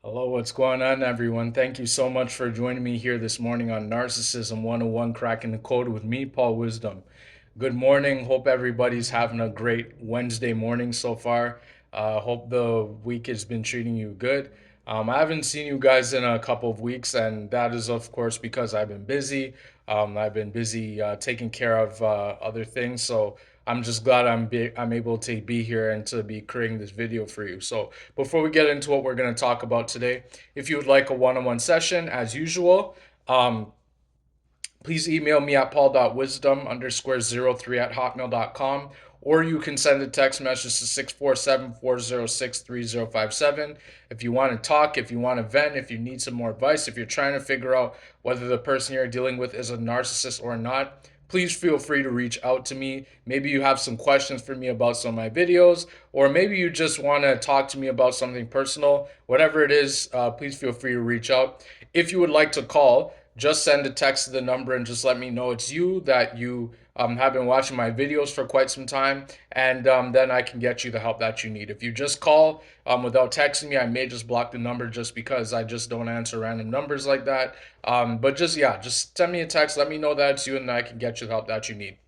Hello, what's going on, everyone? Thank you so much for joining me here this morning on Narcissism 101 Cracking the Code with me, Paul Wisdom. Good morning. Hope everybody's having a great Wednesday morning so far. Hope the week has been treating you good. I haven't seen you guys in a couple of weeks, and that is, of course, because I've been busy. I've been busy taking care of other things. So I'm just glad I'm able to be here and to be creating this video for you. So before we get into what we're going to talk about today, if you would like a one-on-one session, as usual, um, please email me at paul.wisdom_03@hotmail.com, or you can send a text message to 647-406-3057. If you want to talk, if you want to vent, if you need some more advice, if you're trying to figure out whether the person you're dealing with is a narcissist or not, please feel free to reach out to me. Maybe you have some questions for me about some of my videos, or maybe you just want to talk to me about something personal. Whatever it is, please feel free to reach out. If you would like to call, just send a text to the number and just let me know it's you, that you have been watching my videos for quite some time, and then I can get you the help that you need. If you just call without texting me, I may just block the number just because I just don't answer random numbers like that. But just send me a text, let me know that it's you, and I can get you the help that you need.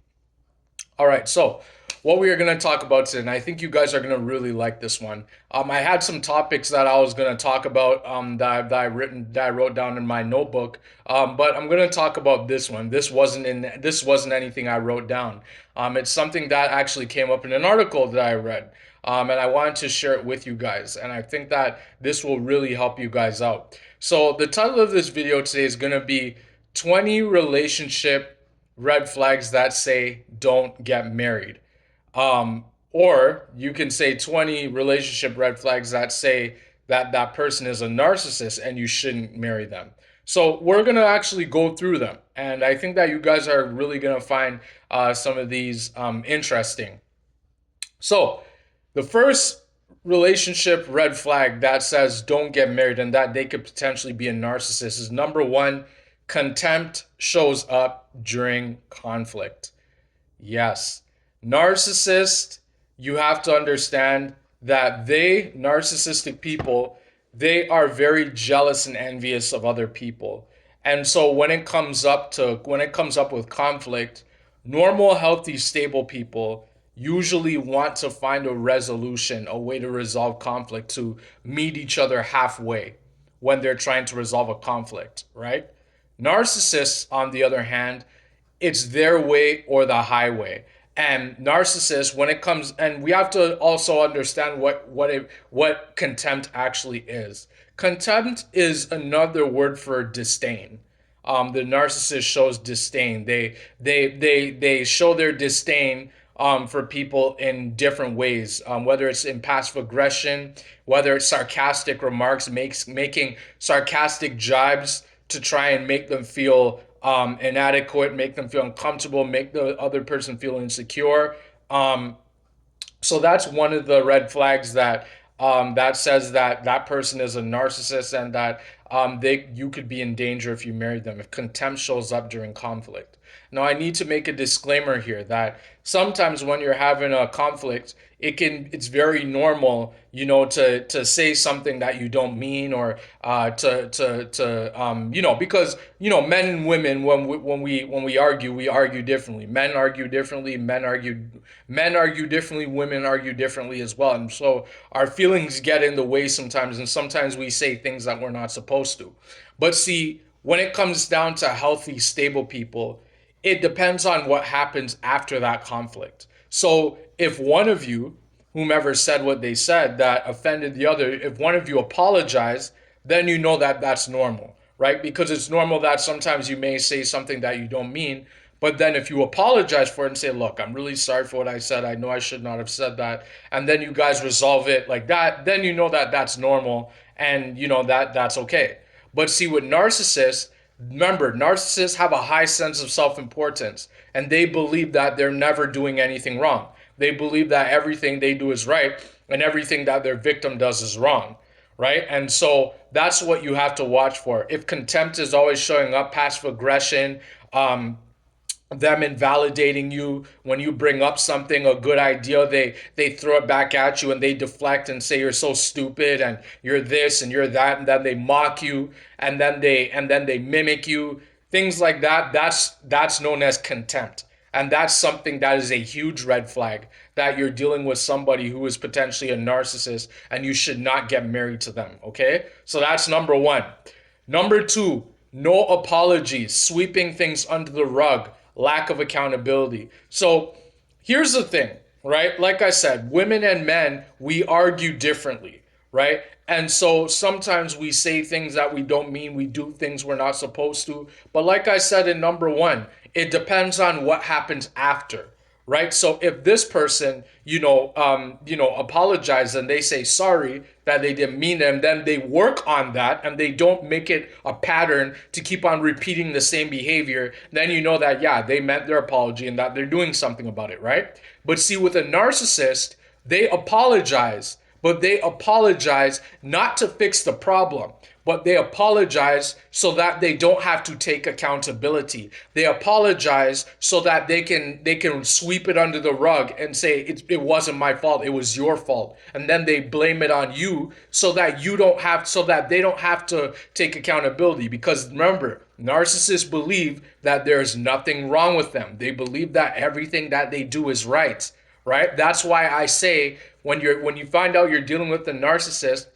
All right, so what we are going to talk about today, and I think you guys are going to really like this one. I had some topics that I was going to talk about that I wrote down in my notebook, but I'm going to talk about this one. This wasn't anything I wrote down. It's something that actually came up in an article that I read, and I wanted to share it with you guys. And I think that this will really help you guys out. So the title of this video today is going to be 20 relationship red flags that say don't get married. Or you can say 20 relationship red flags that say that that person is a narcissist and you shouldn't marry them. So we're going to actually go through them. And I think that you guys are really going to find some of these interesting. So the first relationship red flag that says don't get married and that they could potentially be a narcissist is number one, contempt shows up during conflict. Yes. Narcissist, you have to understand that narcissistic people, they are very jealous and envious of other people. And so when it comes up with conflict, normal, healthy, stable people usually want to find a resolution, a way to resolve conflict, to meet each other halfway when they're trying to resolve a conflict, right? Narcissists, on the other hand, it's their way or the highway. And narcissists, when it comes, and we have to also understand what contempt actually is. Contempt is another word for disdain. The narcissist shows disdain. They show their disdain for people in different ways, whether it's in passive aggression, whether it's sarcastic remarks, making sarcastic jibes to try and make them feel inadequate, make them feel uncomfortable, make the other person feel insecure. So that's one of the red flags that says that that person is a narcissist and that you could be in danger if you married them, if contempt shows up during conflict. Now, I need to make a disclaimer here that sometimes when you're having a conflict, it's very normal, to say something that you don't mean, or because men and women, when we argue differently. Men argue differently. Men argue differently. Women argue differently as well, and so our feelings get in the way sometimes, and sometimes we say things that we're not supposed to. But see, when it comes down to healthy, stable people, it depends on what happens after that conflict. So if one of you, whomever said what they said that offended the other, if one of you apologized, then you know that that's normal, right? Because it's normal that sometimes you may say something that you don't mean, but then if you apologize for it and say, look, I'm really sorry for what I said, I know I should not have said that, and then you guys resolve it like that, then you know that that's normal, and you know that that's okay. But see, with narcissists, remember, narcissists have a high sense of self-importance, and they believe that they're never doing anything wrong. They believe that everything they do is right and everything that their victim does is wrong, right? And so that's what you have to watch for. If contempt is always showing up, passive aggression, them invalidating you when you bring up something, a good idea, they throw it back at you and they deflect and say you're so stupid and you're this and you're that, and then they mock you, and then they mimic you, things like that. That's known as contempt, and that's something that is a huge red flag, that you're dealing with somebody who is potentially a narcissist, and you should not get married to them. Okay, so that's number one. Number two, no apologies, sweeping things under the rug, lack of accountability. So here's the thing, right? Like I said, women and men, we argue differently, right? And so sometimes we say things that we don't mean, we do things we're not supposed to. But like I said in number one, it depends on what happens after, right? So if this person, apologize and they say sorry that they didn't mean it, and then they work on that and they don't make it a pattern to keep on repeating the same behavior, then you know that, yeah, they meant their apology and that they're doing something about it, right? But see, with a narcissist, they apologize, but they apologize not to fix the problem, but they apologize so that they don't have to take accountability. They apologize so that they can sweep it under the rug and say it wasn't my fault, it was your fault, and then they blame it on you so that they don't have to take accountability. Because remember, narcissists believe that there's nothing wrong with them. They believe that everything that they do is right. Right? That's why I say when you find out you're dealing with a narcissist,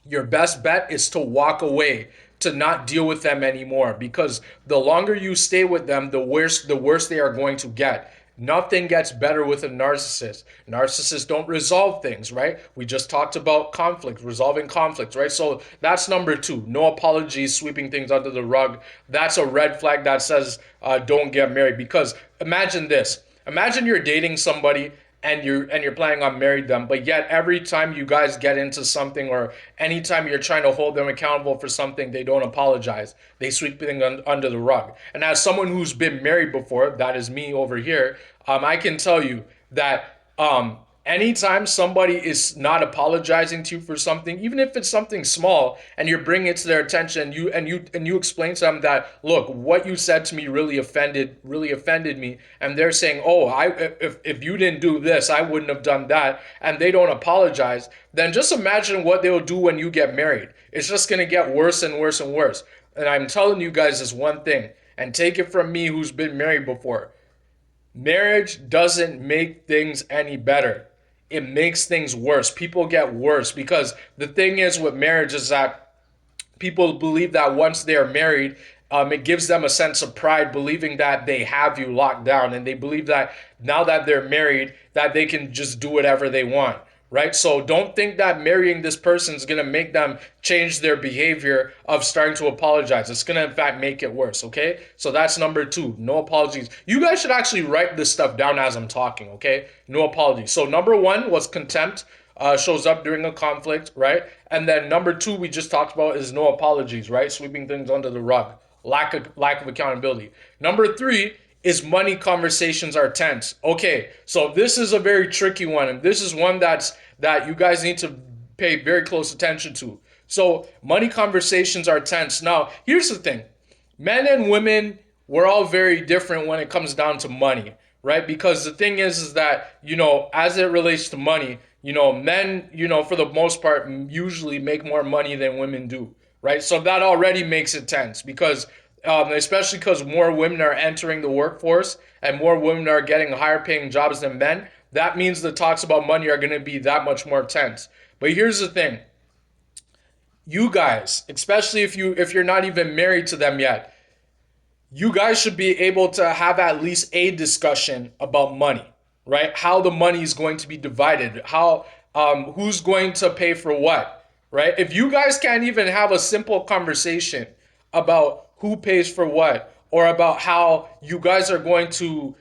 your best bet is to walk away, to not deal with them anymore, because the longer you stay with them, the worse they are going to get. Nothing gets better with a narcissist. Narcissists don't resolve things, right? We just talked about conflict, resolving conflicts, right? So that's number two. No apologies, sweeping things under the rug. That's a red flag that says don't get married. Because imagine this. Imagine you're dating somebody and you're planning on marrying them, but yet every time you guys get into something, or anytime you're trying to hold them accountable for something, they don't apologize. They sweep things under the rug. And as someone who's been married before, that is me over here, I can tell you that anytime somebody is not apologizing to you for something, even if it's something small, and you're bringing it to their attention, you explain to them that, look, what you said to me really offended me, and they're saying, oh, if you didn't do this, I wouldn't have done that, and they don't apologize, then just imagine what they'll do when you get married. It's just going to get worse and worse and worse. And I'm telling you guys this one thing, and take it from me who's been married before. Marriage doesn't make things any better. It makes things worse. People get worse, because the thing is with marriage is that people believe that once they are married, it gives them a sense of pride, believing that they have you locked down, and they believe that now that they're married, that they can just do whatever they want. Right? So don't think that marrying this person is going to make them change their behavior of starting to apologize. It's going to, in fact, make it worse. Okay? So that's number two. No apologies. You guys should actually write this stuff down as I'm talking. Okay? No apologies. So number one was contempt. Shows up during a conflict, right? And then number two, we just talked about, is no apologies, right? Sweeping things under the rug. Lack of accountability. Number three is money conversations are tense. Okay, so this is a very tricky one, and this is one that you guys need to pay very close attention to. So money conversations are tense. Now, here's the thing. Men and women, we're all very different when it comes down to money, right? Because the thing is that, as it relates to money, men, for the most part, usually make more money than women do, right? So that already makes it tense, because especially because more women are entering the workforce and more women are getting higher paying jobs than men. That means the talks about money are going to be that much more tense. But here's the thing. You guys, especially if you're not even married to them yet, you guys should be able to have at least a discussion about money, right? How the money is going to be divided, how who's going to pay for what, right? If you guys can't even have a simple conversation about who pays for what, or about how you guys are going to,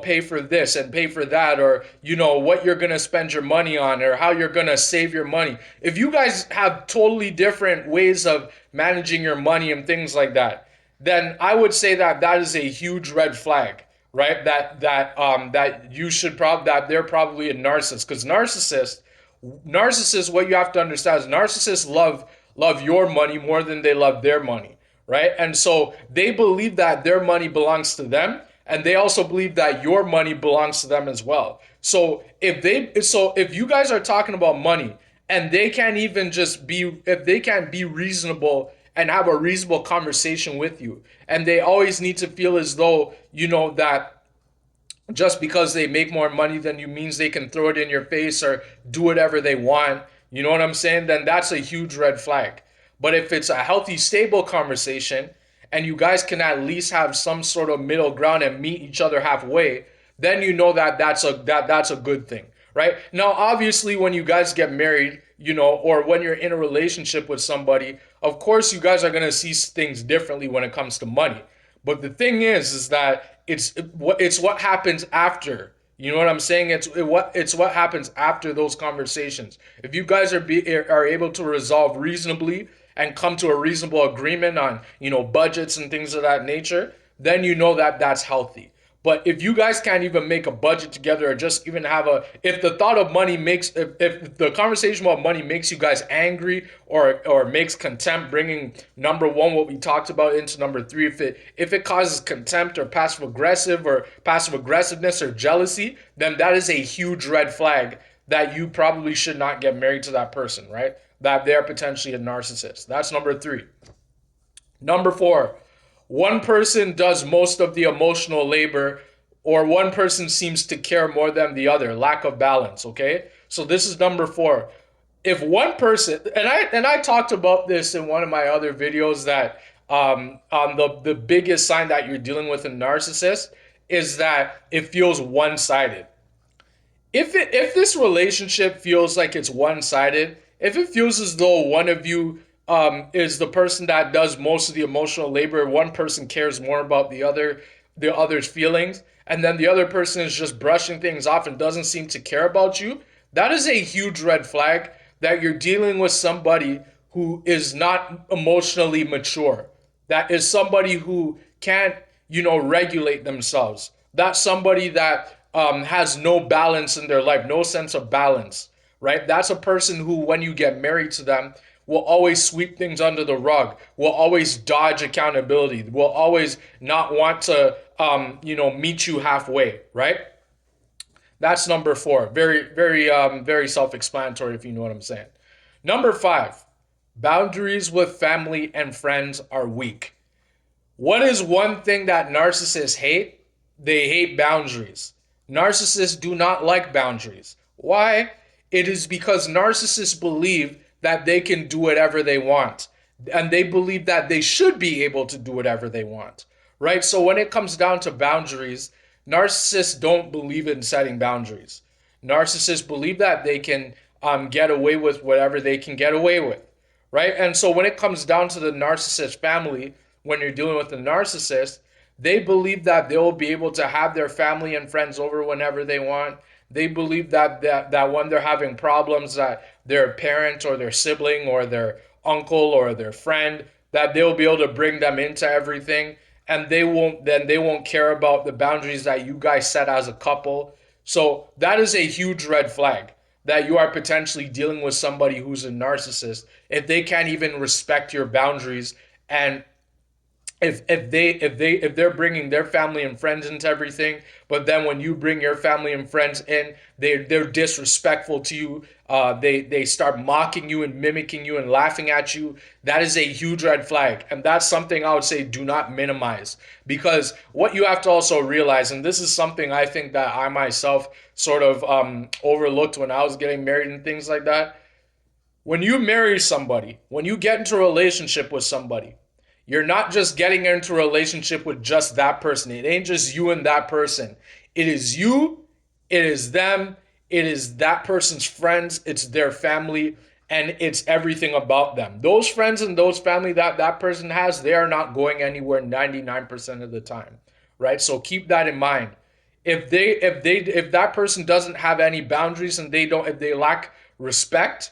pay for this and pay for that, or, what you're going to spend your money on, or how you're going to save your money. If you guys have totally different ways of managing your money and things like that, then I would say that is a huge red flag, right? That you should that they're probably a narcissist, because narcissists, what you have to understand is narcissists love your money more than they love their money. Right? And so they believe that their money belongs to them, and they also believe that your money belongs to them as well. So if you guys are talking about money and they can't even just be if they can't be reasonable and have a reasonable conversation with you, and they always need to feel as though that just because they make more money than you means they can throw it in your face or do whatever they want, you know what I'm saying? Then that's a huge red flag. But if it's a healthy, stable conversation and you guys can at least have some sort of middle ground and meet each other halfway, then you know that that's a good thing, right? Now, obviously, when you guys get married, or when you're in a relationship with somebody, of course, you guys are gonna see things differently when it comes to money. But the thing is that it's what happens after. You know what I'm saying? It's what happens after those conversations. If you guys are able to resolve reasonably and come to a reasonable agreement on budgets and things of that nature, then you know that that's healthy. But if you guys can't even make a budget together or just even have if the thought of money if the conversation about money makes you guys angry or makes contempt, bringing number one, what we talked about, into number three, if it causes contempt or passive aggressiveness or jealousy, then that is a huge red flag that you probably should not get married to that person, right? That they're potentially a narcissist. That's number three. Number four, one person does most of the emotional labor, or one person seems to care more than the other. Lack of balance. Okay, so this is number four. If one person, and I talked about this in one of my other videos, that on the biggest sign that you're dealing with a narcissist is that it feels one-sided. If this relationship feels like it's one-sided, if it feels as though one of you is the person that does most of the emotional labor, one person cares more about the other's feelings, and then the other person is just brushing things off and doesn't seem to care about you, that is a huge red flag that you're dealing with somebody who is not emotionally mature. That is somebody who can't, regulate themselves. That's somebody that has no balance in their life, no sense of balance, right? That's a person who, when you get married to them, will always sweep things under the rug, will always dodge accountability, will always not want to, meet you halfway, right? That's number four. Very, very, very self-explanatory, if you know what I'm saying. Number five, boundaries with family and friends are weak. What is one thing that narcissists hate? They hate boundaries. Narcissists do not like boundaries. Why? It is because narcissists believe that they can do whatever they want. And they believe that they should be able to do whatever they want, right? So when it comes down to boundaries, narcissists don't believe in setting boundaries. Narcissists believe that they can get away with whatever they can get away with, right? And so when it comes down to the narcissist family, when you're dealing with a narcissist, they believe that they'll be able to have their family and friends over whenever they want. They believe that when they're having problems, that their parent or their sibling or their uncle or their friend, that they'll be able to bring them into everything, and they won't care about the boundaries that you guys set as a couple. So that is a huge red flag, that you are potentially dealing with somebody who's a narcissist if they can't even respect your boundaries. And if they're bringing their family and friends into everything, but then when you bring your family and friends in, they're disrespectful to you. They start mocking you and mimicking you and laughing at you. That is a huge red flag, and that's something I would say do not minimize, because what you have to also realize, and this is something I think that I myself sort of overlooked when I was getting married and things like that. When you marry somebody, when you get into a relationship with somebody, you're not just getting into a relationship with just that person. It ain't just you and that person. It is you, it is them, it is that person's friends, it's their family, and it's everything about them. Those friends and those family that person has, they are not going anywhere 99% of the time, right? So keep that in mind. If that person doesn't have any boundaries and if they lack respect,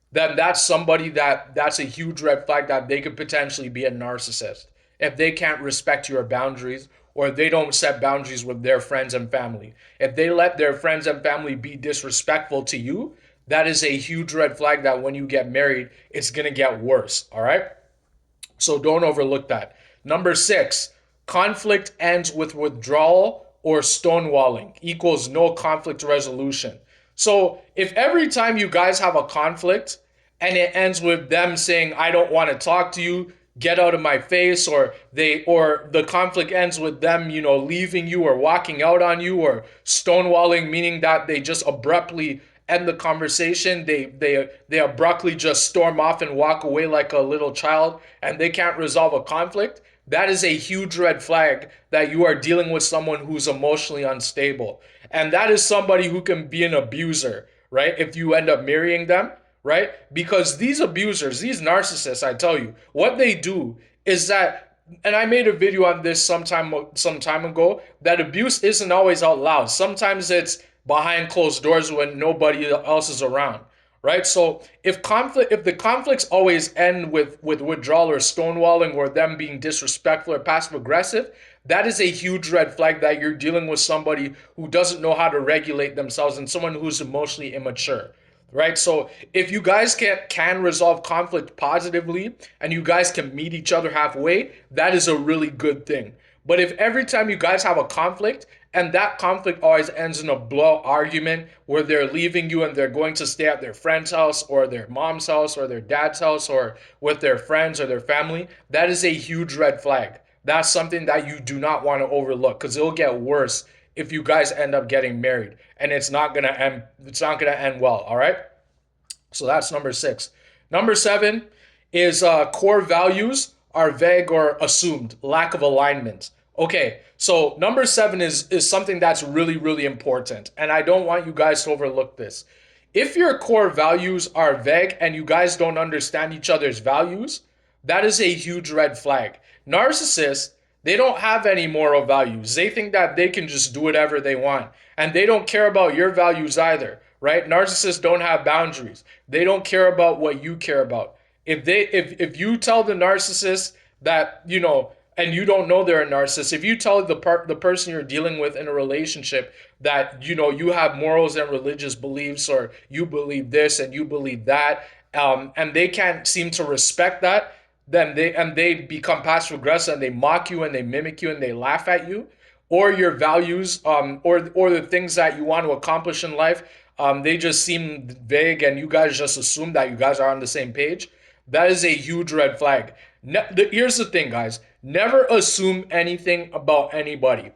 then that's somebody that's a huge red flag that they could potentially be a narcissist. If they can't respect your boundaries, or they don't set boundaries with their friends and family. If they let their friends and family be disrespectful to you, that is a huge red flag that when you get married, it's going to get worse, all right? So don't overlook that. Number six, conflict ends with withdrawal or stonewalling equals no conflict resolution. So if every time you guys have a conflict and it ends with them saying, I don't want to talk to you, get out of my face, or the conflict ends with them, leaving you or walking out on you, or stonewalling, meaning that they just abruptly end the conversation. They abruptly just storm off and walk away like a little child, and they can't resolve a conflict. That is a huge red flag that you are dealing with someone who's emotionally unstable. And that is somebody who can be an abuser, right? If you end up marrying them, right? Because these abusers, these narcissists, I tell you, what they do is that, and I made a video on this some time ago, that abuse isn't always out loud. Sometimes it's behind closed doors when nobody else is around, right? So if the conflicts always end with withdrawal or stonewalling or them being disrespectful or passive aggressive, that is a huge red flag that you're dealing with somebody who doesn't know how to regulate themselves and someone who's emotionally immature, right? So if you guys can resolve conflict positively and you guys can meet each other halfway, that is a really good thing. But if every time you guys have a conflict and that conflict always ends in a blowout argument where they're leaving you and they're going to stay at their friend's house or their mom's house or their dad's house or with their friends or their family, that is a huge red flag. That's something that you do not want to overlook, because it'll get worse if you guys end up getting married, and it's not gonna end well. All right. So that's number 6. Number 7 is core values are vague or assumed, lack of alignment. Okay, so number 7 is something that's really, really important, and I don't want you guys to overlook this. If your core values are vague and you guys don't understand each other's values, that is a huge red flag. Narcissists, they don't have any moral values. They think that they can just do whatever they want, and they don't care about your values either, right? Narcissists don't have boundaries. They don't care about what you care about. If you tell the narcissist that, and you don't know they're a narcissist, if you tell the person you're dealing with in a relationship that, you have morals and religious beliefs, or you believe this and you believe that, and they can't seem to respect that, then they become passive aggressive and they mock you and they mimic you and they laugh at you, or your values, or the things that you want to accomplish in life, they just seem vague and you guys just assume that you guys are on the same page. That is a huge red flag. Here's the thing, guys. Never assume anything about anybody.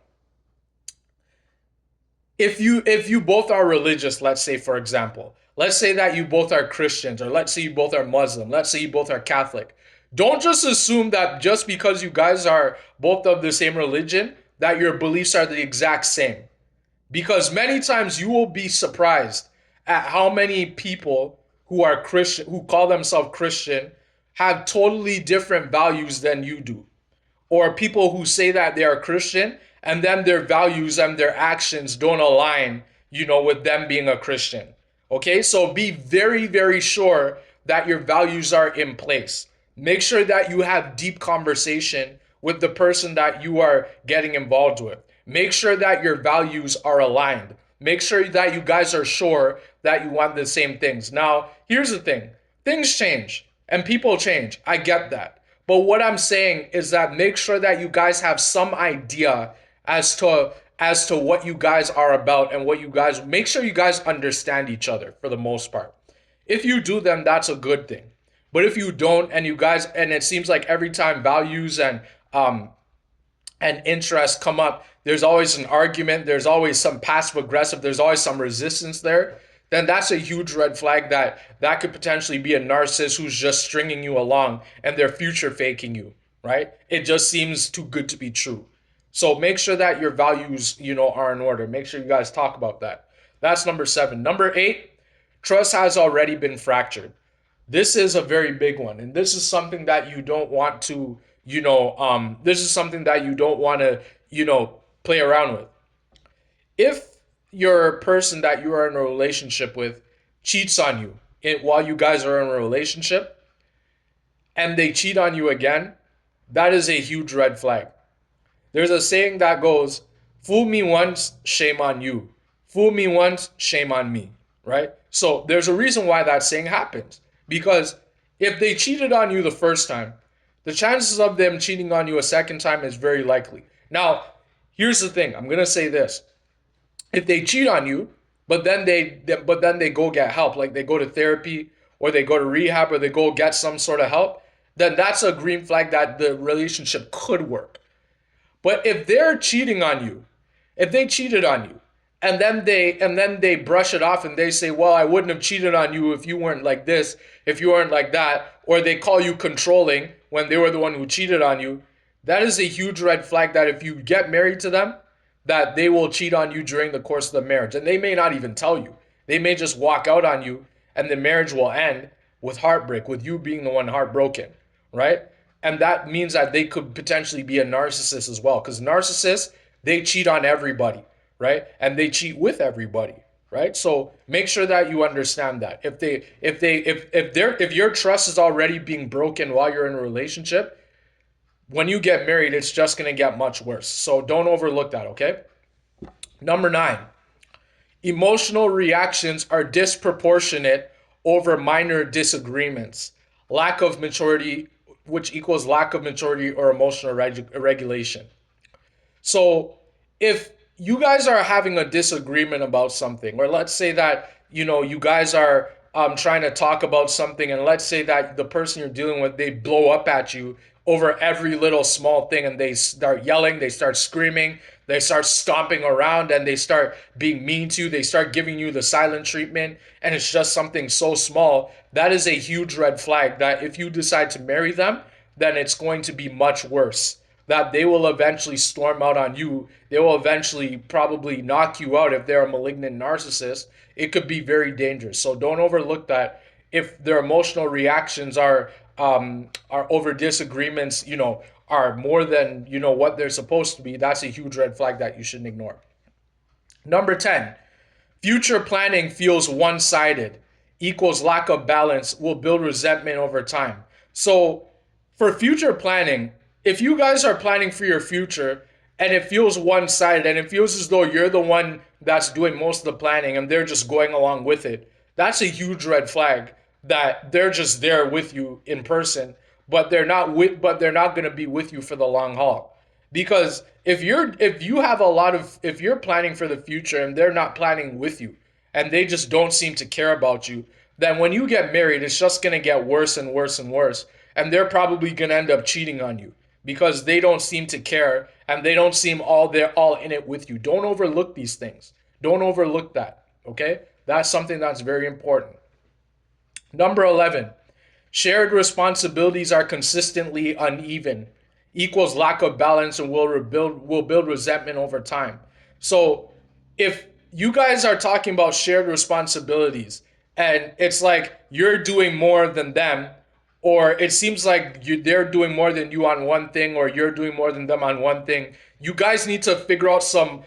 If you both are religious, let's say, for example, let's say that you both are Christians, or let's say you both are Muslim, let's say you both are Catholic. Don't just assume that just because you guys are both of the same religion, that your beliefs are the exact same. Because many times you will be surprised at how many people who are Christian, who call themselves Christian, have totally different values than you do. Or people who say that they are Christian and then their values and their actions don't align, with them being a Christian. Okay, so be very, very sure that your values are in place. Make sure that you have deep conversation with the person that you are getting involved with. Make sure that your values are aligned. Make sure that you guys are sure that you want the same things. Now, here's the thing. Things change and people change. I get that. But what I'm saying is that make sure that you guys have some idea as to what you guys are about, and make sure you guys understand each other for the most part. If you do, then that's a good thing. But if you don't, and it seems like every time values and interests come up, there's always an argument, there's always some passive aggressive, there's always some resistance there, then that's a huge red flag that could potentially be a narcissist who's just stringing you along and they're future faking you, right? It just seems too good to be true. So make sure that your values, are in order. Make sure you guys talk about that. That's number 7. Number 8, trust has already been fractured. This is a very big one, and this is something that you don't want to, this is something that you don't want to, play around with. If your person that you are in a relationship with cheats on you while you guys are in a relationship, and they cheat on you again, that is a huge red flag. There's a saying that goes, fool me once, shame on you. Fool me once, shame on me, right? So there's a reason why that saying happens. Because if they cheated on you the first time, The chances of them cheating on you a second time is very likely. Now, here's the thing. I'm gonna say this: if they cheat on you, but then they go get help, like they go to therapy or they go to rehab or they go get some sort of help, then that's a green flag that the relationship could work. But if they're cheating on you, if they cheated on you, and then they brush it off and they say, "Well, I wouldn't have cheated on you if you weren't like this, if you weren't like that," or they call you controlling when they were the one who cheated on you, that is a huge red flag that if you get married to them, that they will cheat on you during the course of the marriage. And they may not even tell you. They may just walk out on you and the marriage will end with heartbreak, with you being the one heartbroken, right? And that means that they could potentially be a narcissist as well, because narcissists, they cheat on everybody, right? And they cheat with everybody, right? So make sure that you understand that. If your trust is already being broken while you're in a relationship, when you get married, it's just going to get much worse. So don't overlook that, okay? Number 9, emotional reactions are disproportionate over minor disagreements. Lack of maturity, which equals lack of maturity or emotional regulation. So if you guys are having a disagreement about something, or let's say that, you guys are trying to talk about something, and let's say that the person you're dealing with, they blow up at you over every little small thing, and they start yelling, they start screaming, they start stomping around, and they start being mean to you, they start giving you the silent treatment, and it's just something so small. That is a huge red flag that if you decide to marry them, then it's going to be much worse, that they will eventually storm out on you. They will eventually probably knock you out if they're a malignant narcissist. It could be very dangerous. So don't overlook that. If their emotional reactions are over disagreements, are more than what they're supposed to be, that's a huge red flag that you shouldn't ignore. Number 10, future planning feels one-sided, equals lack of balance, will build resentment over time. So for future planning, if you guys are planning for your future and it feels one-sided and it feels as though you're the one that's doing most of the planning and they're just going along with it, that's a huge red flag that they're just there with you in person, but they're not going to be with you for the long haul. Because if you're planning for the future and they're not planning with you and they just don't seem to care about you, then when you get married, it's just going to get worse and worse and worse. And they're probably going to end up cheating on you because they don't seem to care and they don't seem they're all in it with you. Don't overlook these things. Don't overlook that. Okay? That's something that's very important. Number 11, shared responsibilities are consistently uneven, equals lack of balance, and will build resentment over time. So if you guys are talking about shared responsibilities and it's like you're doing more than them, or it seems like they're doing more than you on one thing, or you're doing more than them on one thing, you guys need to figure out some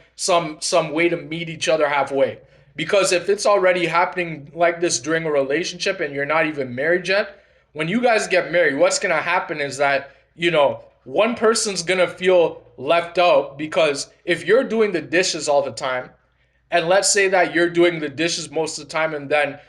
way to meet each other halfway. Because if it's already happening like this during a relationship and you're not even married yet, when you guys get married, what's going to happen is that, one person's going to feel left out, because if you're doing the dishes all the time, and let's say that you're doing the dishes most of the time, and then,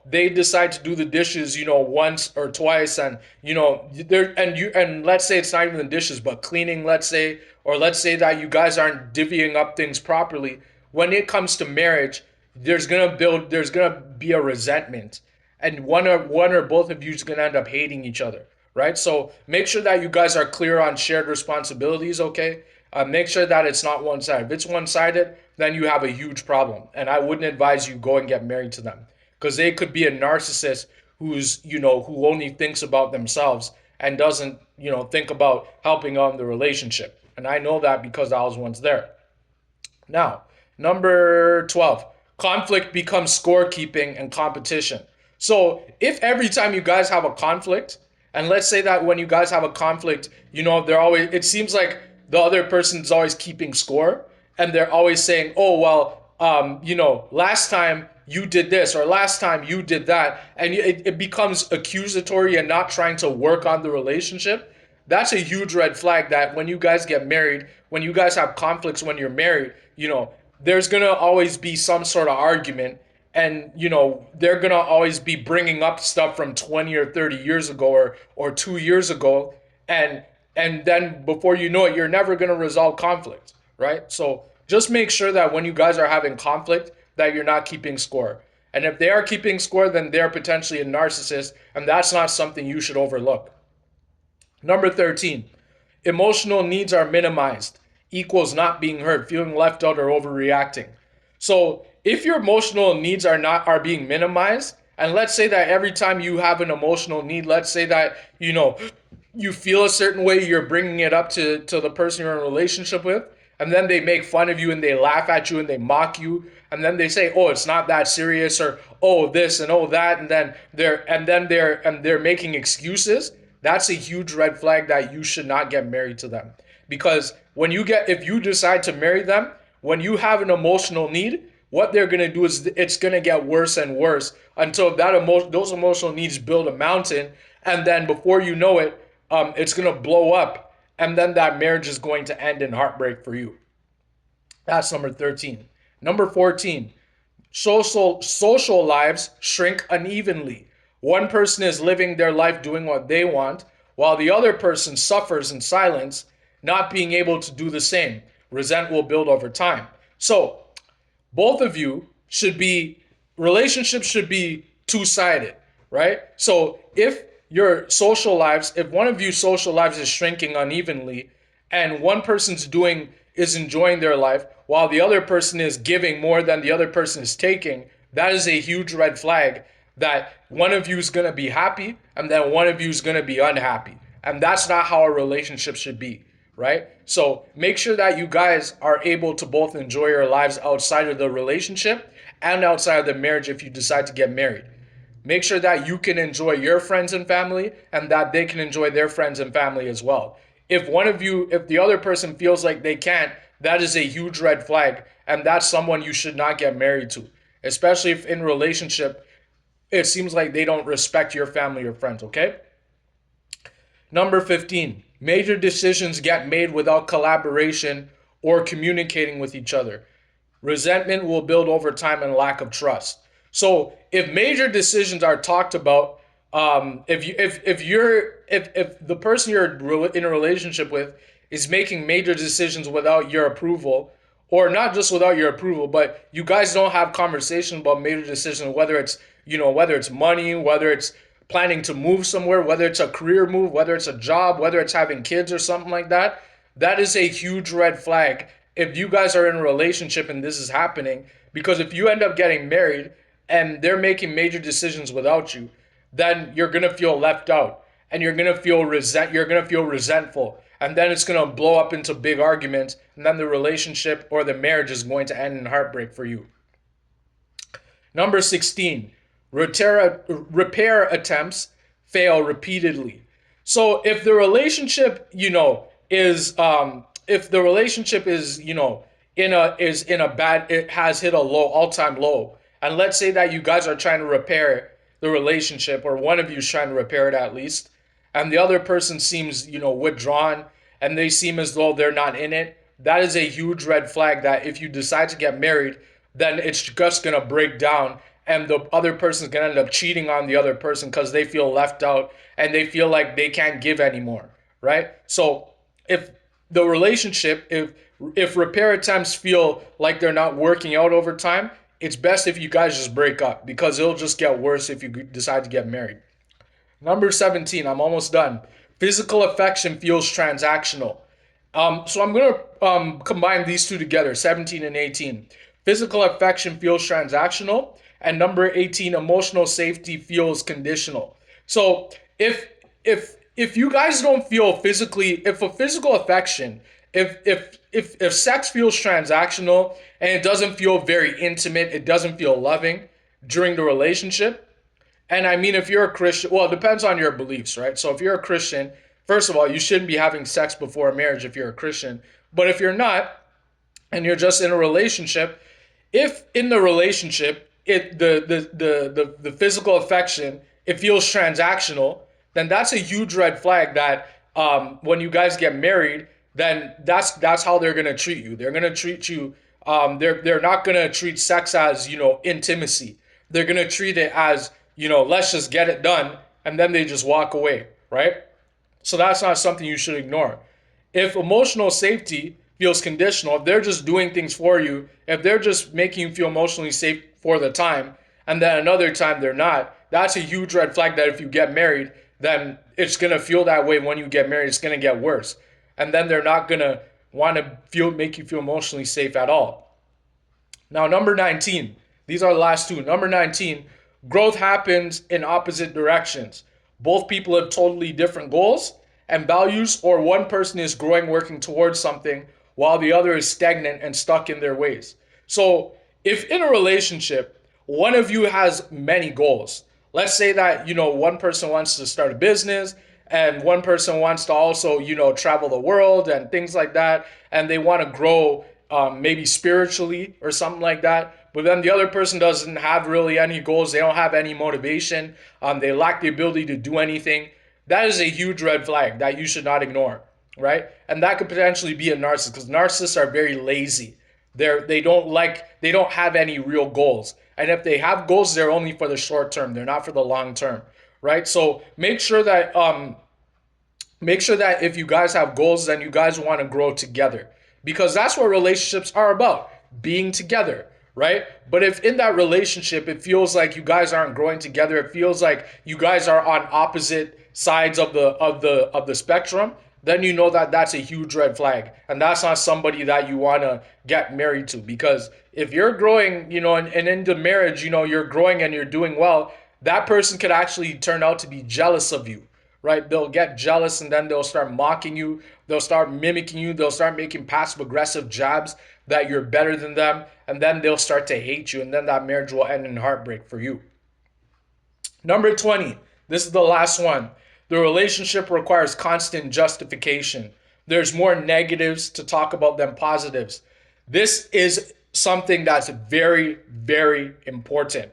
they decide to do the dishes, once or twice, and, and let's say it's not even the dishes, but cleaning, let's say, or let's say that you guys aren't divvying up things properly. When it comes to marriage, there's gonna be a resentment, and one or both of you is gonna end up hating each other, right? So make sure that you guys are clear on shared responsibilities, okay? Make sure that it's not one-sided. If it's one-sided, then you have a huge problem, and I wouldn't advise you go and get married to them, because they could be a narcissist who only thinks about themselves and doesn't think about helping out in the relationship. And I know that because I was once there. Now, number 12, conflict becomes scorekeeping and competition. So if every time you guys have a conflict, and let's say that when you guys have a conflict, it seems like the other person's always keeping score, and they're always saying, oh, well, last time you did this, or last time you did that, and it becomes accusatory and not trying to work on the relationship. That's a huge red flag that when you guys get married, when you guys have conflicts when you're married, there's going to always be some sort of argument, and they're gonna always be bringing up stuff from 20 or 30 years ago, or 2 years ago, and then before you know it, you're never gonna resolve conflict, right? So just make sure that when you guys are having conflict, that you're not keeping score. And if they are keeping score, then they're potentially a narcissist, and that's not something you should overlook. Number 13, emotional needs are minimized equals not being heard, feeling left out, or overreacting. So if your emotional needs are being minimized, and let's say that every time you have an emotional need, let's say that you feel a certain way, you're bringing it up to the person you're in a relationship with, and then they make fun of you and they laugh at you and they mock you, and then they say, oh, it's not that serious, or oh this and oh that, and then they're making excuses. That's a huge red flag that you should not get married to them. Because if you decide to marry them, when you have an emotional need, what they're going to do is it's going to get worse and worse until those emotional needs build a mountain, and then before you know it, it's going to blow up, and then that marriage is going to end in heartbreak for you. That's number 13. Number 14, social lives shrink unevenly. One person is living their life doing what they want, while the other person suffers in silence, not being able to do the same. Resent will build over time. So both of you relationships should be two-sided, right? So if if one of you social lives is shrinking unevenly, and one person's is enjoying their life while the other person is giving more than the other person is taking, that is a huge red flag that one of you is going to be happy and then one of you is going to be unhappy. And that's not how a relationship should be, right? So make sure that you guys are able to both enjoy your lives outside of the relationship and outside of the marriage if you decide to get married. Make sure that you can enjoy your friends and family and that they can enjoy their friends and family as well. If the other person feels like they can't, that is a huge red flag, and that's someone you should not get married to. Especially if in a relationship, it seems like they don't respect your family or friends, okay? Number 15, major decisions get made without collaboration or communicating with each other. Resentment will build over time and lack of trust. So if major decisions are talked about, if the person you're in a relationship with is making major decisions without your approval, or not just without your approval, but you guys don't have conversations about major decisions, whether it's money, whether it's planning to move somewhere, whether it's a career move, whether it's a job, whether it's having kids or something like that, that is a huge red flag if you guys are in a relationship and this is happening. Because if you end up getting married and they're making major decisions without you, then you're gonna feel left out and you're gonna feel resentful, and then it's gonna blow up into big arguments, and then the relationship or the marriage is going to end in heartbreak for you. Number 16, repair attempts fail repeatedly. So if the relationship, it has hit a all-time low, and let's say that you guys are trying to repair the relationship, or one of you is trying to repair it at least, and the other person seems, withdrawn, and they seem as though they're not in it, that is a huge red flag that if you decide to get married, then it's just going to break down, and the other person is going to end up cheating on the other person because they feel left out and they feel like they can't give anymore, right? So if the relationship, if repair attempts feel like they're not working out over time, it's best if you guys just break up, because it'll just get worse if you decide to get married. Number 17, I'm almost done. Physical affection feels transactional. So I'm going to combine these two together, 17 and 18. Physical affection feels transactional, and number 18, emotional safety feels conditional. So if you guys don't feel if a physical affection, if sex feels transactional and it doesn't feel very intimate, it doesn't feel loving during the relationship, and I mean, if you're a Christian, well, it depends on your beliefs, right? So if you're a Christian, first of all, you shouldn't be having sex before marriage if you're a Christian. But if you're not, and you're just in a relationship, if in the relationship the physical affection, it feels transactional, then that's a huge red flag that when you guys get married, then that's how they're gonna treat you. They're gonna treat you. They're not gonna treat sex as intimacy. They're going to treat it as, let's just get it done, and then they just walk away, right? So that's not something you should ignore. If emotional safety feels conditional, if they're just doing things for you, if they're just making you feel emotionally safe for the time, and then another time they're not, that's a huge red flag that if you get married, then it's going to feel that way when you get married. It's going to get worse. And then they're not going to want to make you feel emotionally safe at all. Now, number 19, these are the last two. Number 19, growth happens in opposite directions. Both people have totally different goals and values, or one person is growing, working towards something, while the other is stagnant and stuck in their ways. So, if in a relationship, one of you has many goals, let's say that, one person wants to start a business and one person wants to also, travel the world and things like that, and they want to grow maybe spiritually or something like that. But then the other person doesn't have really any goals. They don't have any motivation. They lack the ability to do anything. That is a huge red flag that you should not ignore, right? And that could potentially be a narcissist, because narcissists are very lazy. They don't have any real goals. And if they have goals, they're only for the short term. They're not for the long term, right? So make sure that if you guys have goals, then you guys want to grow together, because that's what relationships are about, being together, right? But if in that relationship it feels like you guys aren't growing together, it feels like you guys are on opposite sides of the spectrum, then you know that that's a huge red flag, and that's not somebody that you want to get married to. Because if you're growing, and into marriage, you're growing and you're doing well, that person could actually turn out to be jealous of you, right? They'll get jealous, and then they'll start mocking you. They'll start mimicking you. They'll start making passive aggressive jabs that you're better than them. And then they'll start to hate you. And then that marriage will end in heartbreak for you. Number 20. This is the last one. The relationship requires constant justification. There's more negatives to talk about than positives. This is something that's very, very important.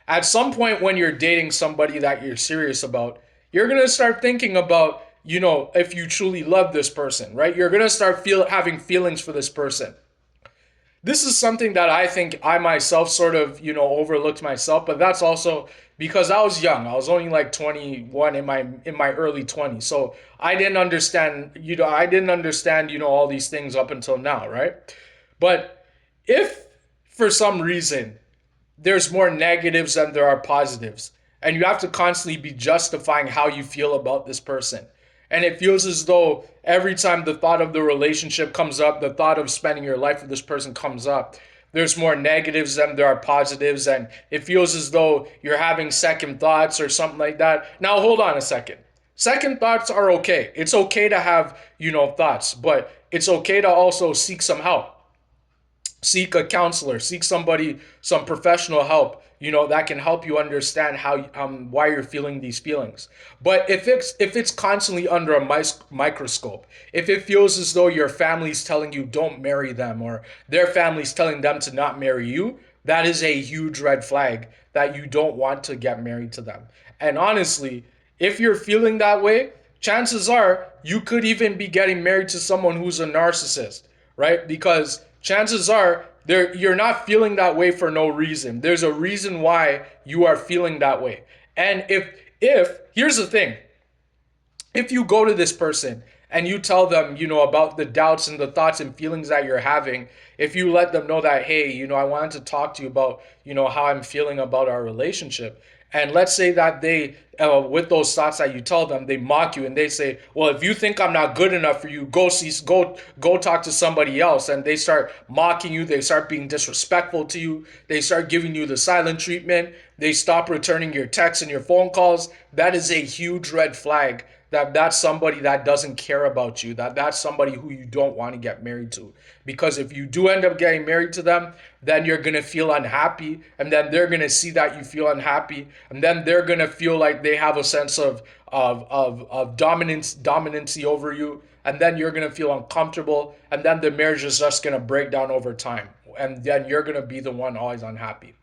At some point when you're dating somebody that you're serious about, you're going to start thinking about, if you truly love this person, right? You're going to start having feelings for this person. This is something that I think I myself sort of, overlooked myself, but that's also because I was young. I was only like 21 in my early 20s. So I didn't understand, all these things up until now, right? But if for some reason there's more negatives than there are positives, and you have to constantly be justifying how you feel about this person, and it feels as though every time the thought of the relationship comes up, the thought of spending your life with this person comes up, there's more negatives than there are positives, and it feels as though you're having second thoughts or something like that. Now, hold on a second. Second thoughts are okay. It's okay to have, thoughts, but it's okay to also seek some help. Seek a counselor, seek some professional help, that can help you understand why you're feeling these feelings. But if it's constantly under a microscope, if it feels as though your family's telling you don't marry them, or their family's telling them to not marry you, that is a huge red flag that you don't want to get married to them. And honestly, if you're feeling that way, chances are you could even be getting married to someone who's a narcissist, right? Because chances are you're not feeling that way for no reason. There's a reason why you are feeling that way. And if here's the thing, if you go to this person and you tell them, about the doubts and the thoughts and feelings that you're having, if you let them know that, hey, I wanted to talk to you about, how I'm feeling about our relationship. And let's say that they, with those thoughts that you tell them, they mock you and they say, well, if you think I'm not good enough for you, go talk to somebody else. And they start mocking you. They start being disrespectful to you. They start giving you the silent treatment. They stop returning your texts and your phone calls. That is a huge red flag that's somebody that doesn't care about you, that's somebody who you don't want to get married to. Because if you do end up getting married to them, then you're going to feel unhappy, and then they're going to see that you feel unhappy, and then they're going to feel like they have a sense of dominancy over you, and then you're going to feel uncomfortable, and then the marriage is just going to break down over time, and then you're going to be the one always unhappy.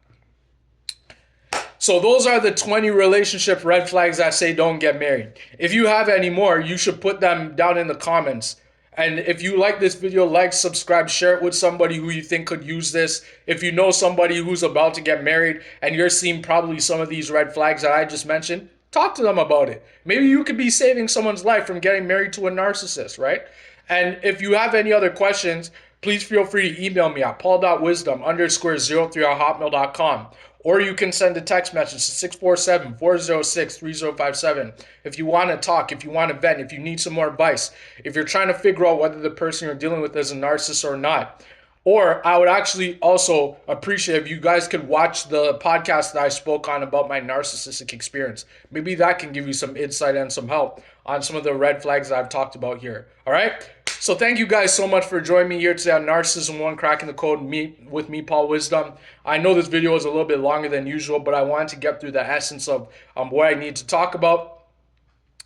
So those are the 20 relationship red flags that say don't get married. If you have any more, you should put them down in the comments. And if you like this video, like, subscribe, share it with somebody who you think could use this. If you know somebody who's about to get married and you're seeing probably some of these red flags that I just mentioned, talk to them about it. Maybe you could be saving someone's life from getting married to a narcissist, right? And if you have any other questions, please feel free to email me at paul.wisdom_03@hotmail.com. Or you can send a text message to 647-406-3057. If you want to talk, if you want to vent, if you need some more advice, if you're trying to figure out whether the person you're dealing with is a narcissist or not. Or I would actually also appreciate if you guys could watch the podcast that I spoke on about my narcissistic experience. Maybe that can give you some insight and some help on some of the red flags that I've talked about here. All right? So thank you guys so much for joining me here today on Narcissism 1 Cracking the Code with me, Paul Wisdom. I know this video is a little bit longer than usual, but I wanted to get through the essence of what I need to talk about.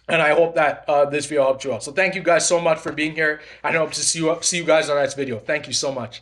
And I hope that this video helped you out. So thank you guys so much for being here. I hope to see you guys on the next video. Thank you so much.